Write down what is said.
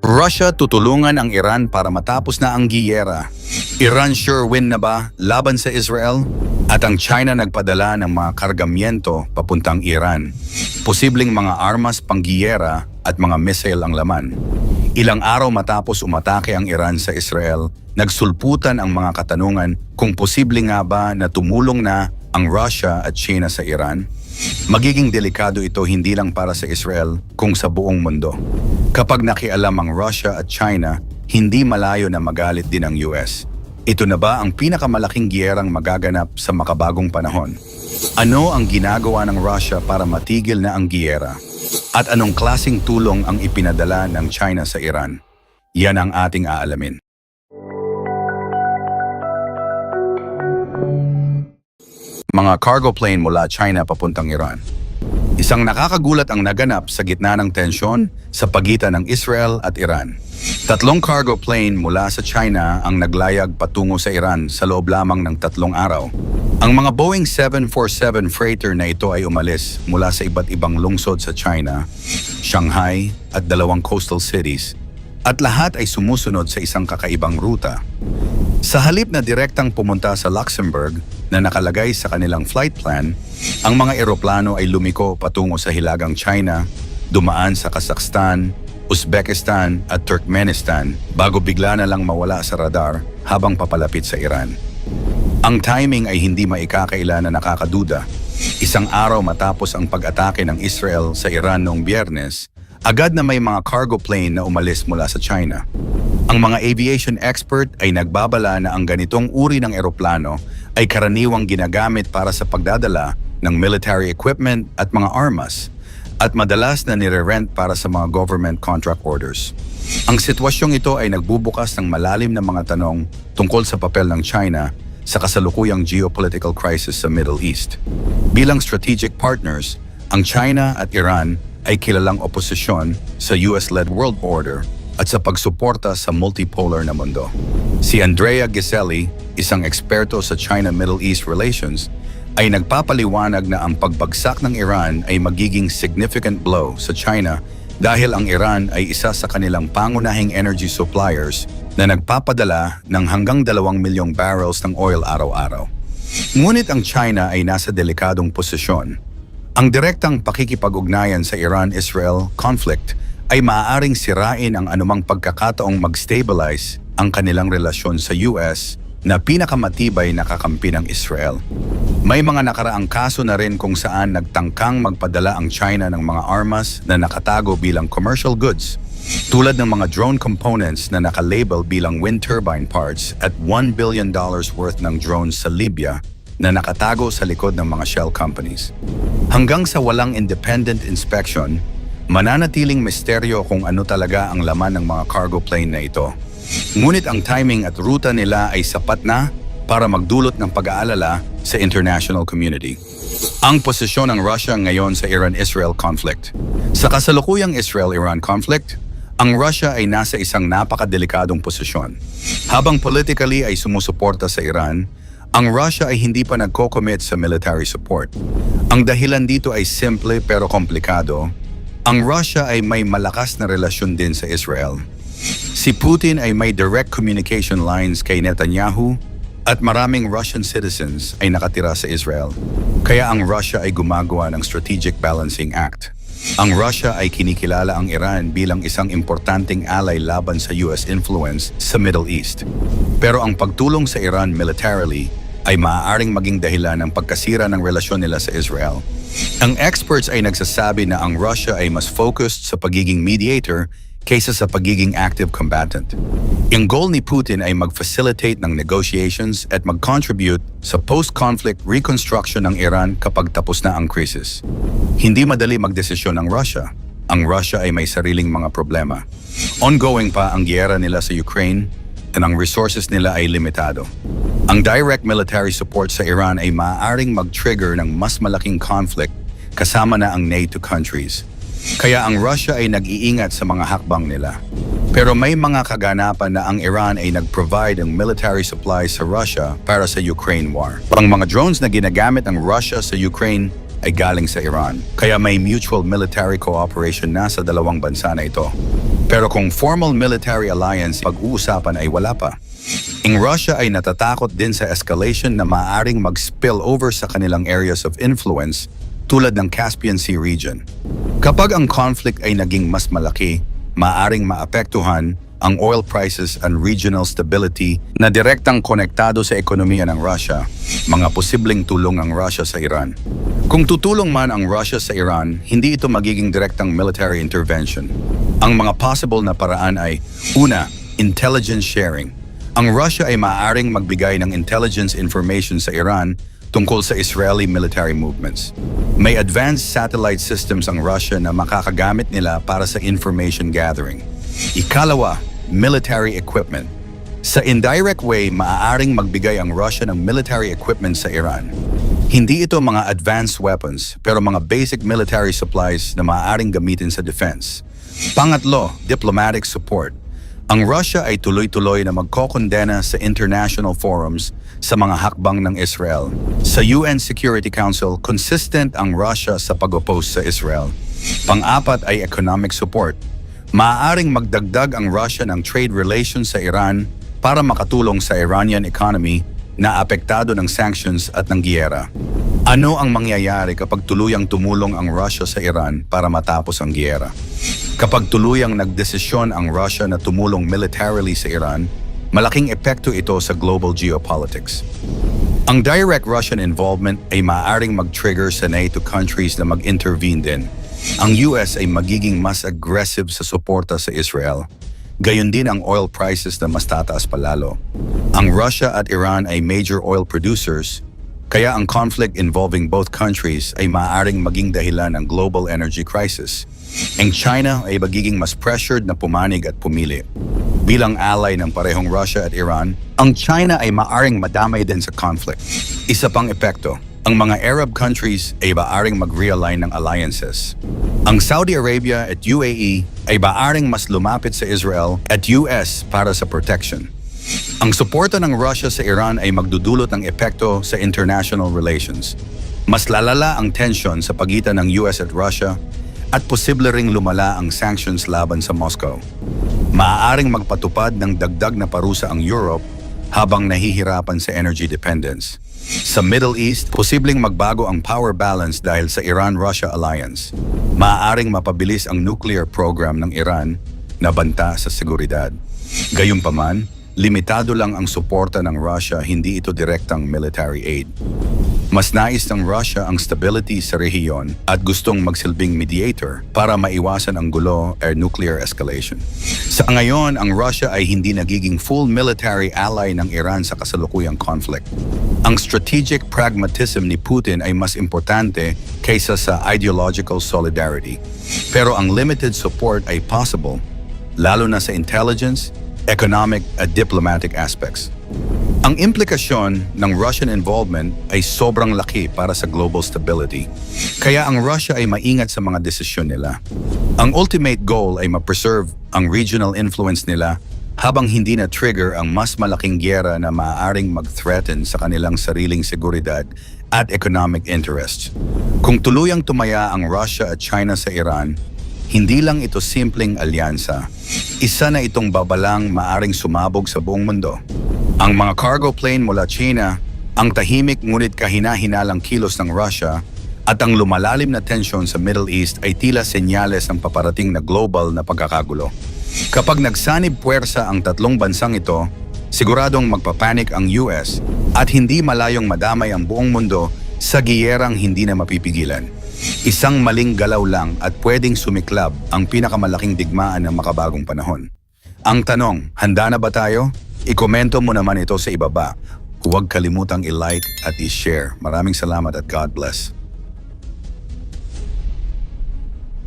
Russia tutulungan ang Iran para matapos na ang giyera. Iran sure win na ba laban sa Israel? At ang China nagpadala ng mga kargamyento papuntang Iran. Posibleng mga armas panggiyera at mga missile ang laman. Ilang araw matapos umatake ang Iran sa Israel, nagsulputan ang mga katanungan kung posible nga ba na tumulong na ang Russia at China sa Iran. Magiging delikado ito hindi lang para sa Israel kung sa buong mundo. Kapag nakialam ang Russia at China, hindi malayo na magalit din ang US. Ito na ba ang pinakamalaking giyerang magaganap sa makabagong panahon? Ano ang ginagawa ng Russia para matigil na ang giyera? At anong klaseng tulong ang ipinadala ng China sa Iran? Yan ang ating aalamin. Mga cargo plane mula China papuntang Iran. Isang nakakagulat ang naganap sa gitna ng tensyon sa pagitan ng Israel at Iran. 3 cargo plane mula sa China ang naglayag patungo sa Iran sa loob lamang ng 3 araw. Ang mga Boeing 747 freighter na ito ay umalis mula sa iba't ibang lungsod sa China, Shanghai at 2 coastal cities, at lahat ay sumusunod sa isang kakaibang ruta. Sa halip na direktang pumunta sa Luxembourg na nakalagay sa kanilang flight plan, ang mga eroplano ay lumiko patungo sa hilagang China, dumaan sa Kazakhstan, Uzbekistan at Turkmenistan bago bigla na lang mawala sa radar habang papalapit sa Iran. Ang timing ay hindi maikakaila na nakakaduda. Isang araw matapos ang pag-atake ng Israel sa Iran noong Biyernes, agad na may mga cargo plane na umalis mula sa China. Ang mga aviation expert ay nagbabala na ang ganitong uri ng eroplano ay karaniwang ginagamit para sa pagdadala ng military equipment at mga armas, at madalas na nire-rent para sa mga government contract orders. Ang sitwasyong ito ay nagbubukas ng malalim na mga tanong tungkol sa papel ng China sa kasalukuyang geopolitical crisis sa Middle East. Bilang strategic partners, ang China at Iran ay kilalang oposisyon sa US-led world order at sa pagsuporta sa multipolar na mundo. Si Andrea Giseli, isang eksperto sa China-Middle East relations, ay nagpapaliwanag na ang pagbagsak ng Iran ay magiging significant blow sa China dahil ang Iran ay isa sa kanilang pangunahing energy suppliers na nagpapadala ng hanggang 2 milyong barrels ng oil araw-araw. Ngunit ang China ay nasa delikadong posisyon. Ang direktang pakikipag-ugnayan sa Iran-Israel conflict ay maaaring sirain ang anumang pagkakataong mag-stabilize ang kanilang relasyon sa US na pinakamatibay na kakampi ng Israel. May mga nakaraang kaso na rin kung saan nagtangkang magpadala ang China ng mga armas na nakatago bilang commercial goods, tulad ng mga drone components na nakalabel bilang wind turbine parts at $1 billion worth ng drones sa Libya na nakatago sa likod ng mga shell companies. Hanggang sa walang independent inspection, mananatiling misteryo kung ano talaga ang laman ng mga cargo plane na ito. Ngunit ang timing at ruta nila ay sapat na para magdulot ng pag-aalala sa international community. Ang posisyon ng Russia ngayon sa Iran-Israel conflict. Sa kasalukuyang Israel-Iran conflict, ang Russia ay nasa isang napakadelikadong posisyon. Habang politically ay sumusuporta sa Iran, ang Russia ay hindi pa nagko-commit sa military support. Ang dahilan dito ay simple pero komplikado. Ang Russia ay may malakas na relasyon din sa Israel. Si Putin ay may direct communication lines kay Netanyahu at maraming Russian citizens ay nakatira sa Israel. Kaya ang Russia ay gumagawa ng strategic balancing act. Ang Russia ay kinikilala ang Iran bilang isang importanteng ally laban sa US influence sa Middle East. Pero ang pagtulong sa Iran militarily ay maaaring maging dahilan ng pagkasira ng relasyon nila sa Israel. Ang experts ay nagsasabi na ang Russia ay mas focused sa pagiging mediator kaysa sa pagiging active combatant. Ang goal ni Putin ay mag-facilitate ng negotiations at mag-contribute sa post-conflict reconstruction ng Iran kapag tapos na ang krisis. Hindi madali magdesisyon ang Russia. Ang Russia ay may sariling mga problema. Ongoing pa ang giyera nila sa Ukraine at ang resources nila ay limitado. Ang direct military support sa Iran ay maaaring mag-trigger ng mas malaking conflict kasama na ang NATO countries. Kaya ang Russia ay nag-iingat sa mga hakbang nila. Pero may mga kaganapan na ang Iran ay nag-provide ng military supplies sa Russia para sa Ukraine war. Ang mga drones na ginagamit ng Russia sa Ukraine ay galing sa Iran. Kaya may mutual military cooperation na sa dalawang bansa na ito. Pero kung formal military alliance pag-uusapan ay wala pa. Ang Russia ay natatakot din sa escalation na maaaring mag-spill over sa kanilang areas of influence tulad ng Caspian Sea region. Kapag ang conflict ay naging mas malaki, maaaring maapektuhan ang oil prices and regional stability na direktang konektado sa ekonomiya ng Russia, mga posibleng tulong ang Russia sa Iran. Kung tutulong man ang Russia sa Iran, hindi ito magiging direktang military intervention. Ang mga possible na paraan ay, una, intelligence sharing. Ang Russia ay maaaring magbigay ng intelligence information sa Iran tungkol sa Israeli military movements. May advanced satellite systems ang Russia na makakagamit nila para sa information gathering. Ikalawa, military equipment. Sa indirect way, maaaring magbigay ang Russia ng military equipment sa Iran. Hindi ito mga advanced weapons, pero mga basic military supplies na maaaring gamitin sa defense. Pangatlo, diplomatic support. Ang Russia ay tuloy-tuloy na magkokondena sa international forums sa mga hakbang ng Israel. Sa UN Security Council, consistent ang Russia sa pag-oppose sa Israel. Pang-apat ay economic support. Maaaring magdagdag ang Russia ng trade relations sa Iran para makatulong sa Iranian economy na apektado ng sanctions at ng giyera. Ano ang mangyayari kapag tuluyang tumulong ang Russia sa Iran para matapos ang giyera? Kapag tuluyang nagdesisyon ang Russia na tumulong militarily sa Iran, malaking epekto ito sa global geopolitics. Ang direct Russian involvement ay maaaring mag-trigger sa NATO countries na mag-intervene din. Ang US ay magiging mas aggressive sa suporta sa Israel. Gayon din ang oil prices na mas tataas pa lalo. Ang Russia at Iran ay major oil producers, kaya ang conflict involving both countries ay maaaring maging dahilan ng global energy crisis. Ang China ay magiging mas pressured na pumanig at pumili. Bilang ally ng parehong Russia at Iran, ang China ay maaaring madamay din sa conflict. Isa pang epekto, ang mga Arab countries ay maaaring mag-realign ng alliances. Ang Saudi Arabia at UAE ay maaaring mas lumapit sa Israel at US para sa protection. Ang suporta ng Russia sa Iran ay magdudulot ng epekto sa international relations. Mas lalala ang tension sa pagitan ng US at Russia at posible ring lumala ang sanctions laban sa Moscow. Maaaring magpatupad ng dagdag na parusa ang Europe habang nahihirapan sa energy dependence. Sa Middle East, posibleng magbago ang power balance dahil sa Iran-Russia alliance. Maaaring mapabilis ang nuclear program ng Iran na banta sa seguridad. Gayunpaman, limitado lang ang suporta ng Russia, hindi ito direktang military aid. Mas nais ng Russia ang stability sa rehiyon at gustong magsilbing mediator para maiwasan ang gulo or nuclear escalation. Sa ngayon, ang Russia ay hindi nagiging full military ally ng Iran sa kasalukuyang conflict. Ang strategic pragmatism ni Putin ay mas importante kaysa sa ideological solidarity. Pero ang limited support ay possible, lalo na sa intelligence, economic at diplomatic aspects. Ang implikasyon ng Russian involvement ay sobrang laki para sa global stability. Kaya ang Russia ay maingat sa mga desisyon nila. Ang ultimate goal ay ma-preserve ang regional influence nila habang hindi na trigger ang mas malaking giyera na maaaring mag-threaten sa kanilang sariling seguridad at economic interests. Kung tuluyang tumaya ang Russia at China sa Iran, hindi lang ito simpleng alyansa. Isa na itong babalang maaring sumabog sa buong mundo. Ang mga cargo plane mula China, ang tahimik ngunit kahina-hinalang kilos ng Russia, at ang lumalalim na tensyon sa Middle East ay tila senyales ng paparating na global na pagkakagulo. Kapag nagsanib puwersa ang tatlong bansang ito, siguradong magpapanik ang US at hindi malayong madamay ang buong mundo sa giyerang hindi na mapipigilan. Isang maling galaw lang at pwedeng sumiklab ang pinakamalaking digmaan ng makabagong panahon. Ang tanong, handa na ba tayo? I-komento mo naman ito sa ibaba. Huwag kalimutang i-like at i-share. Maraming salamat at God bless.